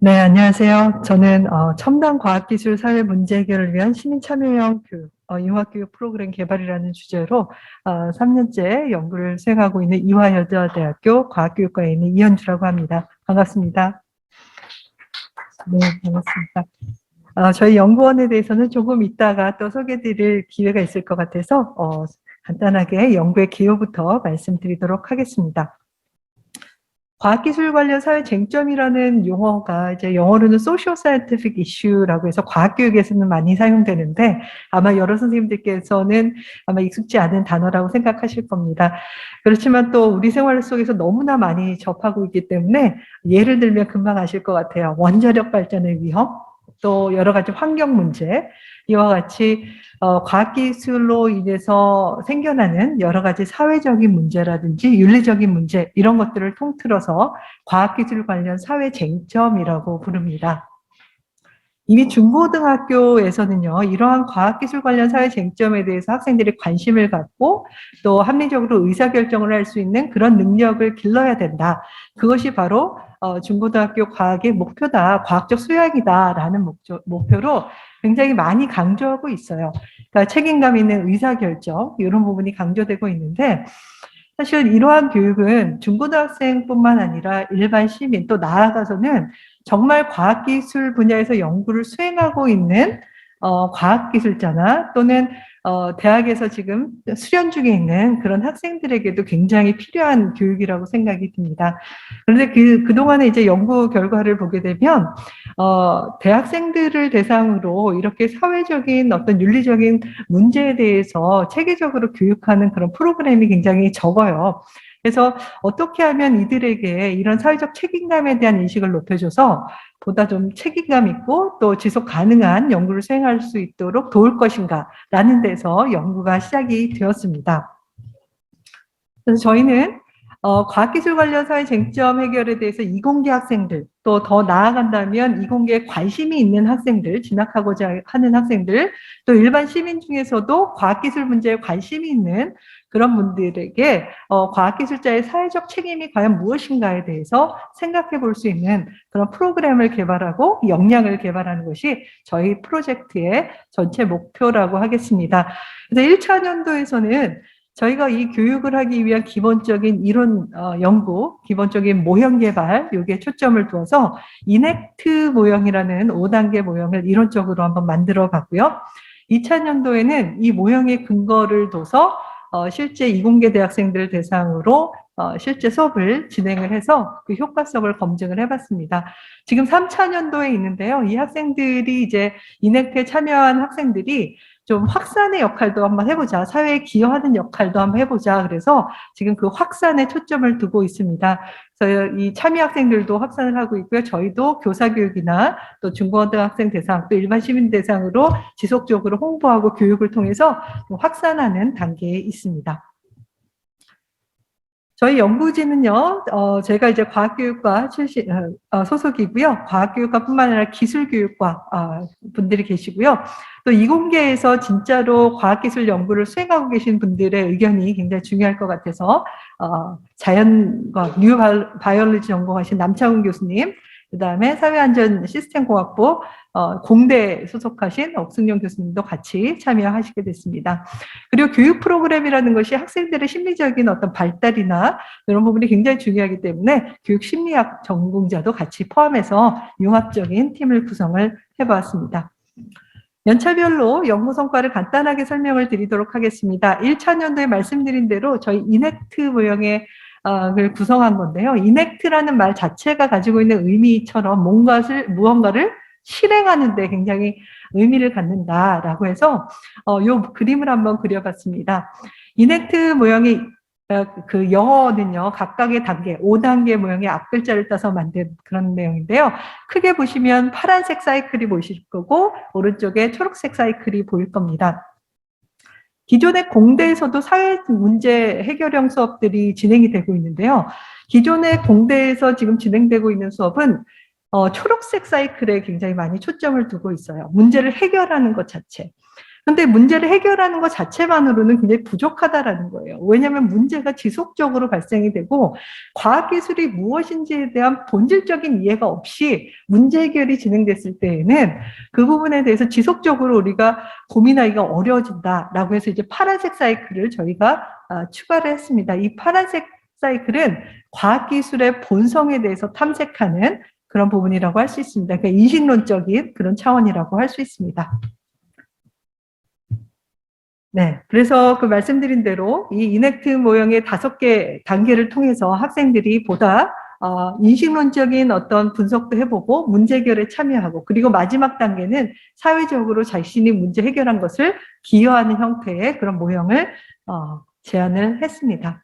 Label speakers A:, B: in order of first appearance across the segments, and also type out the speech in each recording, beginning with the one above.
A: 네, 안녕하세요. 저는 첨단 과학기술 사회 문제 해결을 위한 시민 참여형 교육, 융합교육 프로그램 개발이라는 주제로 3년째 연구를 수행하고 있는 이화여자대학교 과학교육과에 있는 이현주라고 합니다. 반갑습니다. 네, 반갑습니다. 저희 연구원에 대해서는 조금 이따가 또 소개드릴 기회가 있을 것 같아서 간단하게 연구의 기호부터 말씀드리도록 하겠습니다. 과학기술 관련 사회 쟁점이라는 용어가 이제 영어로는 Social Scientific Issue라고 해서 과학교육에서는 많이 사용되는데 아마 여러 선생님들께서는 아마 익숙지 않은 단어라고 생각하실 겁니다. 그렇지만 또 우리 생활 속에서 너무나 많이 접하고 있기 때문에 예를 들면 금방 아실 것 같아요. 원자력 발전의 위험, 또 여러 가지 환경 문제, 이와 같이 과학기술로 인해서 생겨나는 여러 가지 사회적인 문제라든지 윤리적인 문제 이런 것들을 통틀어서 과학기술 관련 사회 쟁점이라고 부릅니다. 이미 중고등학교에서는요, 이러한 과학기술 관련 사회 쟁점에 대해서 학생들이 관심을 갖고 또 합리적으로 의사결정을 할 수 있는 그런 능력을 길러야 된다. 그것이 바로 중고등학교 과학의 목표다, 과학적 수양이다라는 목표로 굉장히 많이 강조하고 있어요. 그러니까 책임감 있는 의사결정, 이런 부분이 강조되고 있는데, 사실 이러한 교육은 중고등학생뿐만 아니라 일반 시민 또 나아가서는 정말 과학기술 분야에서 연구를 수행하고 있는 과학기술자나 또는 대학에서 지금 수련 중에 있는 그런 학생들에게도 굉장히 필요한 교육이라고 생각이 듭니다. 그런데 그동안에 이제 연구 결과를 보게 되면 대학생들을 대상으로 이렇게 사회적인 어떤 윤리적인 문제에 대해서 체계적으로 교육하는 그런 프로그램이 굉장히 적어요. 그래서 어떻게 하면 이들에게 이런 사회적 책임감에 대한 인식을 높여줘서 보다 좀 책임감 있고 또 지속 가능한 연구를 수행할 수 있도록 도울 것인가라는 데서 연구가 시작이 되었습니다. 그래서 저희는 과학기술 관련 사회 쟁점 해결에 대해서 이공계 학생들, 또 더 나아간다면 이공계에 관심이 있는 학생들, 진학하고자 하는 학생들, 또 일반 시민 중에서도 과학기술 문제에 관심이 있는 그런 분들에게 과학기술자의 사회적 책임이 과연 무엇인가에 대해서 생각해 볼 수 있는 그런 프로그램을 개발하고 역량을 개발하는 것이 저희 프로젝트의 전체 목표라고 하겠습니다. 그래서 1차 년도에서는 저희가 이 교육을 하기 위한 기본적인 이론 연구, 기본적인 모형 개발, 여기에 초점을 두어서 이넥트 모형이라는 5단계 모형을 이론적으로 한번 만들어 봤고요. 2차 년도에는 이 모형의 근거를 둬서 실제 이공계 대학생들 대상으로 실제 수업을 진행을 해서 그 효과성을 검증을 해봤습니다. 지금 3차 년도에 있는데요. 이 학생들이 이제 이넥트에 참여한 학생들이 좀 확산의 역할도 한번 해보자. 사회에 기여하는 역할도 한번 해보자. 그래서 지금 그 확산에 초점을 두고 있습니다. 그래서 이 참여 학생들도 확산을 하고 있고요. 저희도 교사교육이나 또 중고등학생 대상, 또 일반 시민 대상으로 지속적으로 홍보하고 교육을 통해서 확산하는 단계에 있습니다. 저희 연구진은요, 제가 이제 과학교육과 출신, 소속이고요. 과학교육과뿐만 아니라 기술교육과 분들이 계시고요. 또 이공계에서 진짜로 과학기술 연구를 수행하고 계신 분들의 의견이 굉장히 중요할 것 같아서, 자연과 뉴바이올로지 전공하신 남창훈 교수님, 그 다음에 사회안전 시스템공학부 공대 소속하신 옥승용 교수님도 같이 참여하시게 됐습니다. 그리고 교육 프로그램이라는 것이 학생들의 심리적인 어떤 발달이나 이런 부분이 굉장히 중요하기 때문에 교육 심리학 전공자도 같이 포함해서 융합적인 팀을 구성을 해보았습니다. 연차별로 연구 성과를 간단하게 설명을 드리도록 하겠습니다. 1차 년도에 말씀드린 대로 저희 이넥트 모형의 를 구성한 건데요. 이넥트라는 말 자체가 가지고 있는 의미처럼 무언가를 실행하는 데 굉장히 의미를 갖는다라고 해서 요 그림을 한번 그려봤습니다. 이넥트 모형이 그 영어는요, 각각의 단계, 5단계 모형의 앞글자를 따서 만든 그런 내용인데요. 크게 보시면 파란색 사이클이 보이실 거고, 오른쪽에 초록색 사이클이 보일 겁니다. 기존의 공대에서도 사회 문제 해결형 수업들이 진행이 되고 있는데요. 기존의 공대에서 지금 진행되고 있는 수업은 초록색 사이클에 굉장히 많이 초점을 두고 있어요. 문제를 해결하는 것 자체. 근데 문제를 해결하는 것 자체만으로는 굉장히 부족하다라는 거예요. 왜냐하면 문제가 지속적으로 발생이 되고 과학기술이 무엇인지에 대한 본질적인 이해가 없이 문제 해결이 진행됐을 때에는 그 부분에 대해서 지속적으로 우리가 고민하기가 어려워진다라고 해서 이제 파란색 사이클을 저희가 추가를 했습니다. 이 파란색 사이클은 과학기술의 본성에 대해서 탐색하는 그런 부분이라고 할 수 있습니다. 그러니까 인식론적인 그런 차원이라고 할 수 있습니다. 네, 그래서 그 말씀드린 대로 이 이넥트 모형의 5개 단계를 통해서 학생들이 보다 인식론적인 어떤 분석도 해보고 문제 해결에 참여하고, 그리고 마지막 단계는 사회적으로 자신이 문제 해결한 것을 기여하는 형태의 그런 모형을 제안을 했습니다.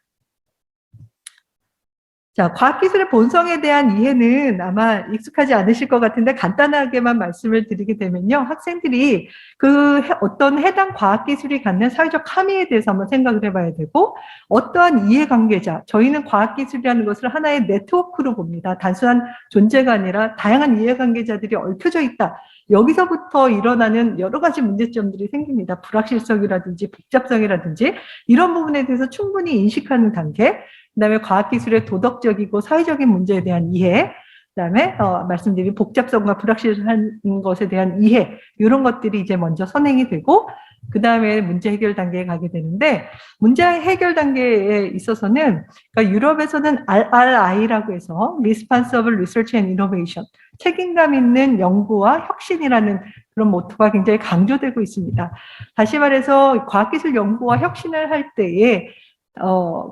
A: 자, 과학기술의 본성에 대한 이해는 아마 익숙하지 않으실 것 같은데 간단하게만 말씀을 드리게 되면요. 학생들이 그 어떤 해당 과학기술이 갖는 사회적 함의에 대해서 한번 생각을 해봐야 되고, 어떠한 이해관계자, 저희는 과학기술이라는 것을 하나의 네트워크로 봅니다. 단순한 존재가 아니라 다양한 이해관계자들이 얽혀져 있다. 여기서부터 일어나는 여러 가지 문제점들이 생깁니다. 불확실성이라든지 복잡성이라든지 이런 부분에 대해서 충분히 인식하는 단계, 그다음에 과학기술의 도덕적이고 사회적인 문제에 대한 이해, 그다음에 말씀드린 복잡성과 불확실한 것에 대한 이해, 이런 것들이 이제 먼저 선행이 되고, 그다음에 문제 해결 단계에 가게 되는데, 문제 해결 단계에 있어서는 그러니까 유럽에서는 RRI라고 해서 Responsible Research and Innovation, 책임감 있는 연구와 혁신이라는 그런 모토가 굉장히 강조되고 있습니다. 다시 말해서 과학기술 연구와 혁신을 할 때에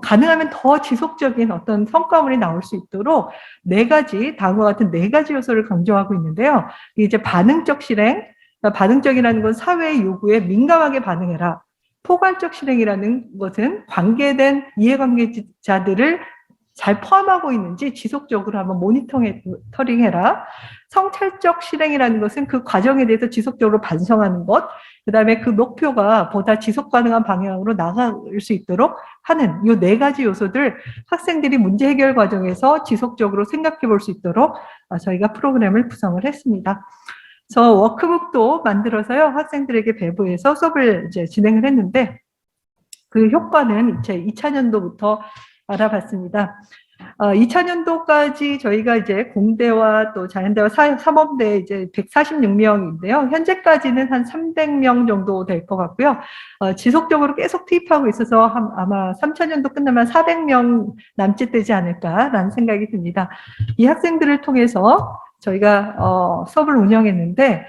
A: 가능하면 더 지속적인 어떤 성과물이 나올 수 있도록 다음과 같은 4가지 요소를 강조하고 있는데요. 이제 반응적 실행, 그러니까 반응적이라는 건 사회의 요구에 민감하게 반응해라. 포괄적 실행이라는 것은 관계된 이해관계자들을 잘 포함하고 있는지 지속적으로 한번 모니터링해라. 성찰적 실행이라는 것은 그 과정에 대해서 지속적으로 반성하는 것, 그다음에 그 목표가 보다 지속 가능한 방향으로 나갈 수 있도록 하는 이 4가지 요소들 학생들이 문제 해결 과정에서 지속적으로 생각해 볼 수 있도록 저희가 프로그램을 구성을 했습니다. 그래서 워크북도 만들어서요, 학생들에게 배부해서 수업을 이제 진행을 했는데, 그 효과는 제 2차년도부터 알아봤습니다. 2차년도까지 저희가 이제 공대와 또 자연대와 사범대 이제 146명인데요. 현재까지는 한 300명 정도 될 것 같고요. 지속적으로 계속 투입하고 있어서 아마 3차년도 끝나면 400명 남짓되지 않을까라는 생각이 듭니다. 이 학생들을 통해서 저희가 수업을 운영했는데,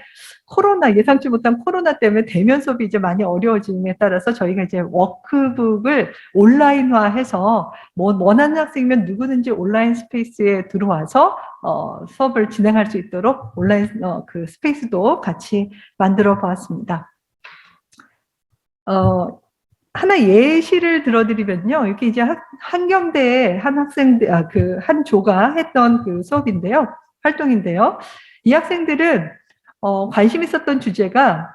A: 예상치 못한 코로나 때문에 대면 수업이 이제 많이 어려워짐에 따라서 저희가 이제 워크북을 온라인화해서 원하는 학생이면 누구든지 온라인 스페이스에 들어와서 수업을 진행할 수 있도록 온라인 그 스페이스도 같이 만들어 보았습니다. 하나 예시를 들어드리면요, 이렇게 이제 한경대의 한 조가 했던 그 수업인데요, 활동인데요. 이 학생들은 관심 있었던 주제가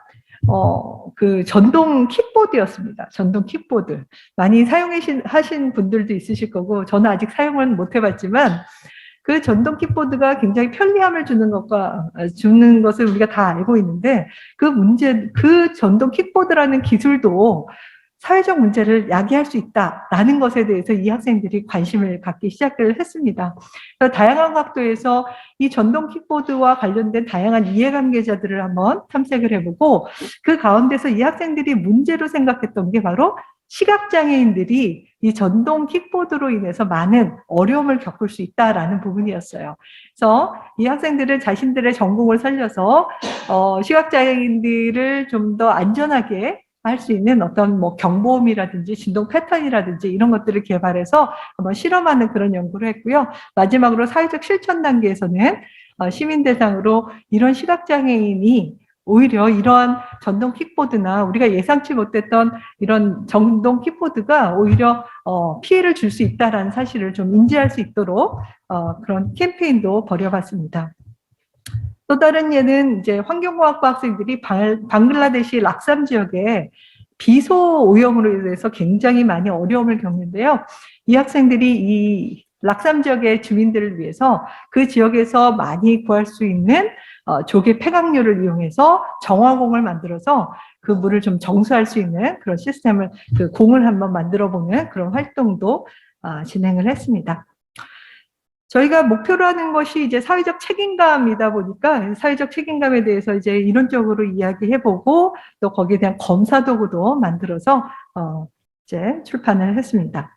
A: 그 전동 킥보드였습니다. 전동 킥보드. 많이 사용하신 분들도 있으실 거고, 저는 아직 사용은 못 해봤지만, 그 전동 킥보드가 굉장히 편리함을 주는 것을 우리가 다 알고 있는데, 그 전동 킥보드라는 기술도 사회적 문제를 야기할 수 있다라는 것에 대해서 이 학생들이 관심을 갖기 시작을 했습니다. 그래서 다양한 각도에서 이 전동 킥보드와 관련된 다양한 이해관계자들을 한번 탐색을 해보고, 그 가운데서 이 학생들이 문제로 생각했던 게 바로 시각장애인들이 이 전동 킥보드로 인해서 많은 어려움을 겪을 수 있다라는 부분이었어요. 그래서 이 학생들은 자신들의 전공을 살려서 시각장애인들을 좀 더 안전하게 할 수 있는 어떤 경보음이라든지 진동 패턴이라든지 이런 것들을 개발해서 한번 실험하는 그런 연구를 했고요. 마지막으로 사회적 실천 단계에서는 시민 대상으로 이런 시각장애인이 오히려 이러한 전동 킥보드나 우리가 예상치 못했던 이런 전동 킥보드가 오히려 피해를 줄 수 있다는 사실을 좀 인지할 수 있도록 그런 캠페인도 벌여봤습니다. 또 다른 예는 이제 환경공학과 학생들이 방글라데시 락삼 지역에 비소 오염으로 인해서 굉장히 많이 어려움을 겪는데요. 이 학생들이 이 락삼 지역의 주민들을 위해서 그 지역에서 많이 구할 수 있는 조개 폐각류를 이용해서 정화공을 만들어서 그 물을 좀 정수할 수 있는 그런 시스템을, 그 공을 한번 만들어 보는 그런 활동도 진행을 했습니다. 저희가 목표로 하는 것이 이제 사회적 책임감이다 보니까 사회적 책임감에 대해서 이제 이론적으로 이야기해보고 또 거기에 대한 검사 도구도 만들어서 이제 출판을 했습니다.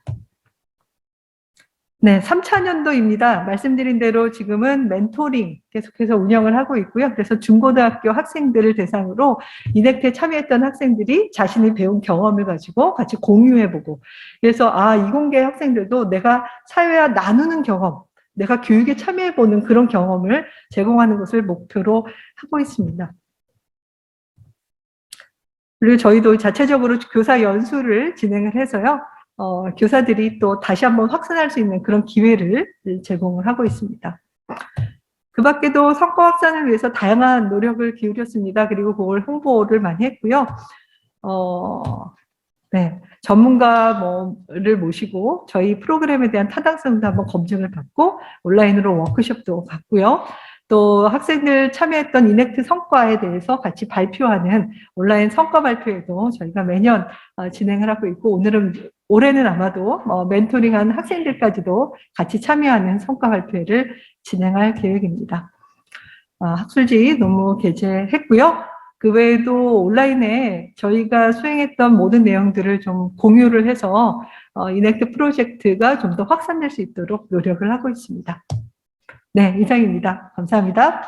A: 네, 3차년도입니다. 말씀드린 대로 지금은 멘토링 계속해서 운영을 하고 있고요. 그래서 중고등학교 학생들을 대상으로 이넥트에 참여했던 학생들이 자신이 배운 경험을 가지고 같이 공유해보고, 그래서 이공계 학생들도 내가 사회와 나누는 경험, 내가 교육에 참여해보는 그런 경험을 제공하는 것을 목표로 하고 있습니다. 그리고 저희도 자체적으로 교사 연수를 진행을 해서요. 교사들이 또 다시 한번 확산할 수 있는 그런 기회를 제공을 하고 있습니다. 그 밖에도 성과 확산을 위해서 다양한 노력을 기울였습니다. 그리고 그걸 홍보를 많이 했고요. 네, 전문가를 모시고 저희 프로그램에 대한 타당성도 한번 검증을 받고 온라인으로 워크숍도 받고요. 또 학생들 참여했던 이넥트 성과에 대해서 같이 발표하는 온라인 성과 발표회도 저희가 매년 진행을 하고 있고, 올해는 아마도 멘토링한 학생들까지도 같이 참여하는 성과 발표회를 진행할 계획입니다. 학술지 논문 게재했고요. 그 외에도 온라인에 저희가 수행했던 모든 내용들을 좀 공유를 해서 이넥트 프로젝트가 좀 더 확산될 수 있도록 노력을 하고 있습니다. 네, 이상입니다. 감사합니다.